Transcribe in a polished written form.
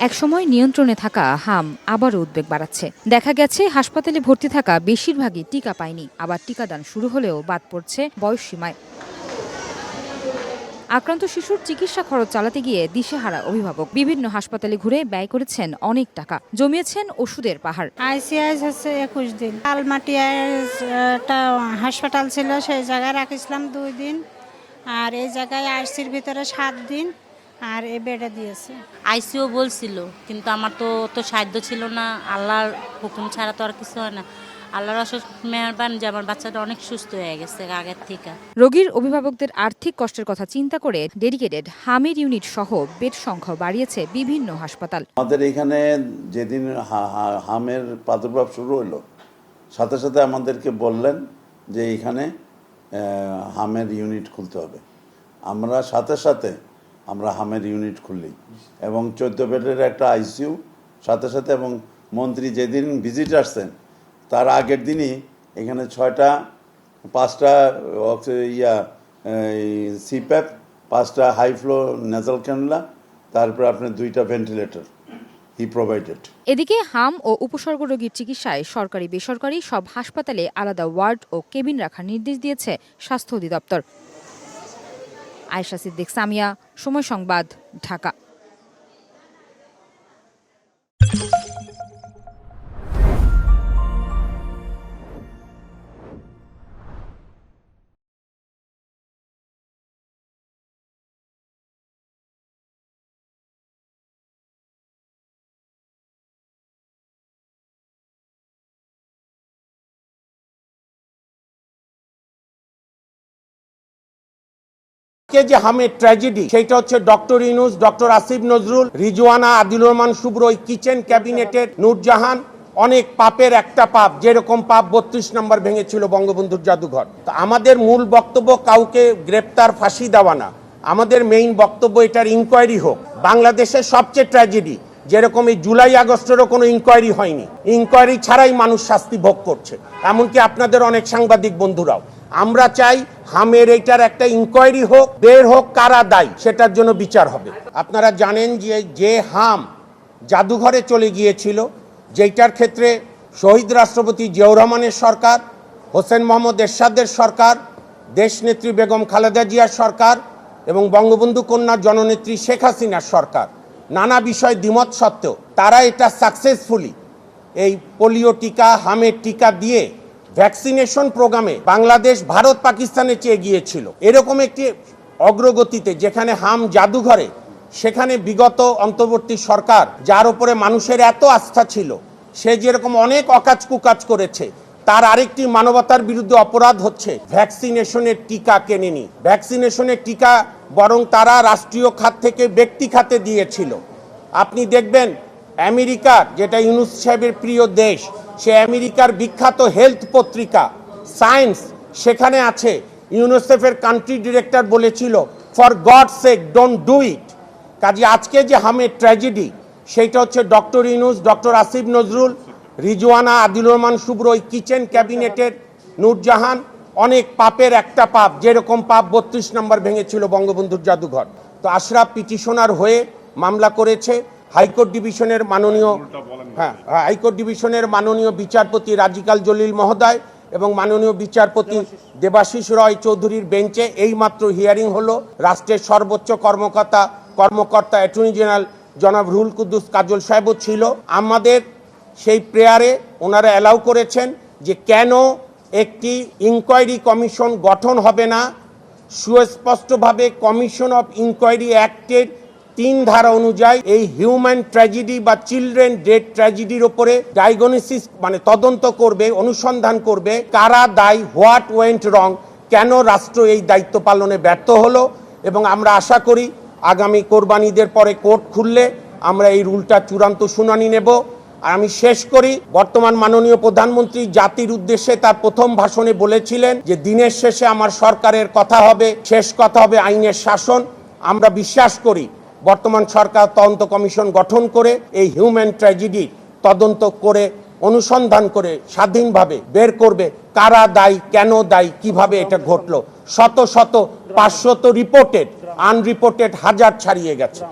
একসময় নিয়ন্ত্রণে থাকা হাম আবারও উদ্বেগ বাড়াচ্ছে। দেখা গেছে হাসপাতালে ভর্তি থাকা বেশিরভাগই টিকা পায়নি, আবার টিকাদান শুরু হলেও বাদ পড়ছে বয়সসীমায়। আক্রান্ত শিশুর চিকিৎসা খরচ চালাতে গিয়ে দিশেহারা অভিভাবক। বিভিন্ন হাসপাতালে ঘুরে ব্যয় করেছেন অনেক টাকা, জমিয়েছেন ওষুধের পাহাড়। আইসিআইস হচ্ছে 21 দিন। আলমাটিয়াটা হাসপাতাল ছিল, সেই জায়গায় রাখিছিলাম 2 দিন, আর এই জায়গায় আইসির ভিতরে 7 দিন, আর এ বেডে দিয়েছে। আইসিও বলছিল, কিন্তু আমার তো অত সাধ্য ছিল না। আল্লাহর হুকুম ছাড়া তো আর কিছু হয় না। আল্লাহর অশেষ মেহেরবান যে আমার বাচ্চাটা অনেক সুস্থ হয়ে গেছে আগের থেকে। রোগীর অভিভাবকদের আর্থিক কষ্টের কথা চিন্তা করে ডেডিকেটেড হামের ইউনিট সহ বেড সংখ্যা বাড়িয়েছে বিভিন্ন হাসপাতাল। আমাদের এখানে যেদিন হামের প্রাদুর্ভাব শুরু হলো, সাথে সাথে আমাদেরকে বললেন যে এখানে হামের ইউনিট খুলতে হবে। আমরা সাথে সাথে হামের ইউনিট খুললি এবং 14 বেডের একটা আইসিইউ সাথে সাথে, এবং মন্ত্রী যেদিন ভিজিট আসছেন তার আগের দিনই এখানে 5টা সিপ্যাপ, 5টা হাই ফ্লো নেজাল ক্যানুলা, তারপর আপনার 2টা ভেন্টিলেটর হি প্রোভাইডেড। এদিকে হাম ও উপসর্গ রোগীর চিকিৎসায় সরকারি বেসরকারি সব হাসপাতালে আলাদা ওয়ার্ড ও কেবিন রাখার নির্দেশ দিয়েছে স্বাস্থ্য অধিদপ্তর। আয়েশা সিদ্দিক, সামিয়া, সময় সংবাদ, ঢাকা। যে হামের ট্র্যাজেডি, সেটা হচ্ছে ডক্টর ইউনূস, ডক্টর আসিফ নজরুল, রিজওয়ানা, আদিলুর রহমান শুভ্র, কিচেন ক্যাবিনেটের নূরজাহান। অনেক পাপের একটা পাপ, যেরকম পাপ 32 নম্বর ভেঙেছিল বঙ্গবন্ধুর জাদুঘর। তো আমাদের মূল বক্তব্য কাউকে গ্রেপ্তার, ফাঁসি দেওয়া না। আমাদের মেইন বক্তব্য এটার ইনকোয়ারি হোক। বাংলাদেশের সবচেয়ে ট্র্যাজেডি, যেরকম এই জুলাই আগস্টেরও কোনো ইনকোয়ারি হয়নি, ইনকোয়ারি ছাড়াই মানুষ শাস্তি ভোগ করছে, এমনকি আপনাদের অনেক সাংবাদিক বন্ধুরাও। আমরা চাই হামের এইটার একটা ইনকোয়ারি হোক, বের হোক কারা দায়ী, সেটার জন্য বিচার হবে। আপনারা জানেন যে হাম জাদুঘরে চলে গিয়েছিল, যেটার ক্ষেত্রে শহীদ রাষ্ট্রপতি জিয়াউর রহমানের সরকার, হোসেন মোহাম্মদ এরশাদের সরকার, দেশনেত্রী বেগম খালেদা জিয়ার সরকার এবং বঙ্গবন্ধু কন্যা জননেত্রী শেখ হাসিনার সরকার নানা বিষয় দ্বিমত সত্ত্বেও তারা এটা সাকসেসফুলি এই পোলিও টিকা, হামের টিকা দিয়ে ভ্যাকসিনেশন প্রোগ্রামে বাংলাদেশ ভারত পাকিস্তানের চেয়ে এগিয়েছিল। এরকম একটি অগ্রগতিতে যেখানে হাম জাদুঘরে, সেখানে বিগত অন্তর্বর্তী সরকার, যার উপরে মানুষের এত আস্থা ছিল, সে যেরকম অনেক অকাজ কুকাজ করেছে, তার আরেকটি মানবতার বিরুদ্ধে অপরাধ হচ্ছে ভ্যাকসিনেশনের টিকা কেনেনি। ভ্যাকসিনেশনের টিকা বরং তারা রাষ্ট্রীয় খাত থেকে ব্যক্তি খাতে দিয়েছিল। আপনি দেখবেন আমেরিকার, যেটা ইউনূস সাহেবের প্রিয় দেশ, সে আমেরিকার বিখ্যাত হেলথ পত্রিকা সায়েন্স, সেখানে আছে ইউনিসেফের কান্ট্রি ডিরেক্টর বলেছিল, for God sake don't do it. কাজে আজকে যে হামের ট্র্যাজেডি, সেইটা হচ্ছে ডক্টর ইউনূস, ডক্টর আসিফ নজরুল, রিজওয়ানা, আদিলুর রহমান শুভ্র, কিচেন ক্যাবিনেটের নূরজাহান। অনেক পাপের একটা পাপ, যেরকম পাপ 32 নম্বর ভেঙেছিল বঙ্গবন্ধুর জাদুঘর। তো আশরাফ পিটিশনার হয়ে মামলা করেছে হাইকোর্ট ডিভিশনের মাননীয় বিচারপতি রাজিকাল জলিল মহোদয় এবং মাননীয় বিচারপতি দেবাশিস রয় চৌধুরীর বেঞ্চে। এইমাত্র হিয়ারিং হলো। রাষ্ট্রের সর্বোচ্চ কর্মকর্তা অ্যাটর্নি জেনারেল জনাব রুহুল কুদ্দুস কাজল সাহেবও ছিল। আমাদের সেই প্রেয়ারে ওনারা অ্যালাউ করেছেন যে কেন একটি ইনকোয়ারি কমিশন গঠন হবে না। সুস্পষ্টভাবে কমিশন অফ ইনকোয়ারি অ্যাক্টের 3 ধারা অনুযায়ী এই হিউম্যান ট্র্যাজেডি বা চিলড্রেন ডেথ ট্র্যাজেডির উপরে ডায়াগনোসিস, মানে তদন্ত করবে, অনুসন্ধান করবে কারা দায়ী, হোয়াট ওয়েন্ট রং, কেন রাষ্ট্র এই দায়িত্ব পালনে ব্যর্থ হলো। এবং আমরা আশা করি আগামী কোরবানিদের পরে কোর্ট খুললে আমরা এই রুলটা চূড়ান্ত শুনানি নেব। আর আমি শেষ করি, বর্তমান মাননীয় প্রধানমন্ত্রী জাতির উদ্দেশ্যে তার প্রথম ভাষণে বলেছিলেন যে দিনের শেষে আমার সরকারের কথা হবে, শেষ কথা হবে আইনের শাসন। আমরা বিশ্বাস করি বর্তমান সরকার তদন্ত কমিশন গঠন করে এই হিউম্যান ট্র্যাজেডি তদন্ত করে, অনুসন্ধান করে স্বাধীনভাবে বের করবে কারা দায়ী, কেন দায়ী, কিভাবে এটা ঘটলো। শত 500 রিপোর্টেড, আনরিপোর্টেড 1000 ছাড়িয়ে গেছে।